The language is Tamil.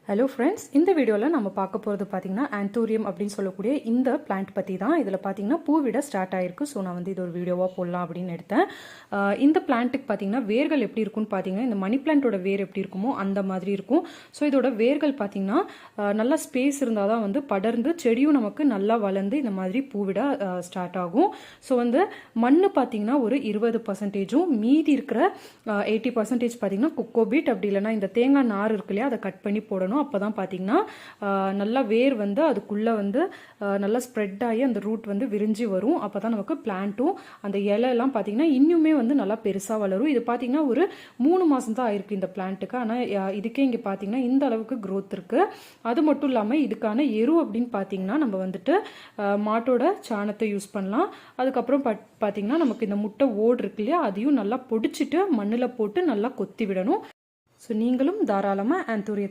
ஹலோ ஃப்ரெண்ட்ஸ், இந்த வீடியோவில் நம்ம பார்க்க போகிறது பார்த்தீங்கன்னா ஆந்தூரியம் அப்படின்னு சொல்லக்கூடிய இந்த பிளான்ட் பற்றி தான். இதில் பார்த்தீங்கன்னா பூவிட ஸ்டார்ட் ஆகிருக்கு. ஸோ நான் வந்து இது ஒரு வீடியோவாக போடலாம் அப்படின்னு எடுத்தேன். இந்த பிளான்ட்டுக்கு பார்த்தீங்கன்னா வேர்கள் எப்படி இருக்குன்னு பார்த்தீங்கன்னா இந்த மணி பிளான்ட்டோட வேர் எப்படி இருக்குமோ அந்த மாதிரி இருக்கும். ஸோ இதோட வேர்கள் பார்த்தீங்கன்னா நல்லா ஸ்பேஸ் இருந்தால் தான் வந்து படர்ந்து செடியும் நமக்கு நல்லா வளர்ந்து இந்த மாதிரி பூவிட ஸ்டார்ட் ஆகும். ஸோ வந்து மண் பார்த்தீங்கன்னா ஒரு 20%, மீதி இருக்கிற 80% பார்த்தீங்கன்னா கொக்கோபீட், அப்படி இல்லைன்னா இந்த தேங்காய் நார் இருக்கு இல்லையா, அதை கட் பண்ணி போடணும். அப்போ தான் பார்த்தீங்கன்னா நல்லா வேர் வந்து அதுக்குள்ளே வந்து நல்லா ஸ்ப்ரெட் ஆகி அந்த ரூட் வந்து விரிஞ்சு வரும். அப்போ தான் நமக்கு பிளான்ட்டும் அந்த இலையெல்லாம் பார்த்தீங்கன்னா இன்னுமே வந்து நல்லா பெருசாக வளரும். இது பார்த்தீங்கன்னா ஒரு 3 மாதம் தான் ஆயிருக்கு இந்த பிளான்ட்டுக்கு. ஆனால் இதுக்கே இங்கே பார்த்தீங்கன்னா இந்த அளவுக்கு க்ரோத் இருக்குது. அது மட்டும் இல்லாமல் இதுக்கான எரு அப்படின்னு பார்த்தீங்கன்னா நம்ம வந்துட்டு மாட்டோட சாணத்தை யூஸ் பண்ணலாம். அதுக்கப்புறம் பார்த்தீங்கன்னா நமக்கு இந்த முட்டை ஓடு இருக்கு இல்லையா, அதையும் நல்லா பொடிச்சிட்டு மண்ணில் போட்டு நல்லா கொத்தி விடணும். ஸோ நீங்களும் தாராளமாக ஆந்தூரியத்தை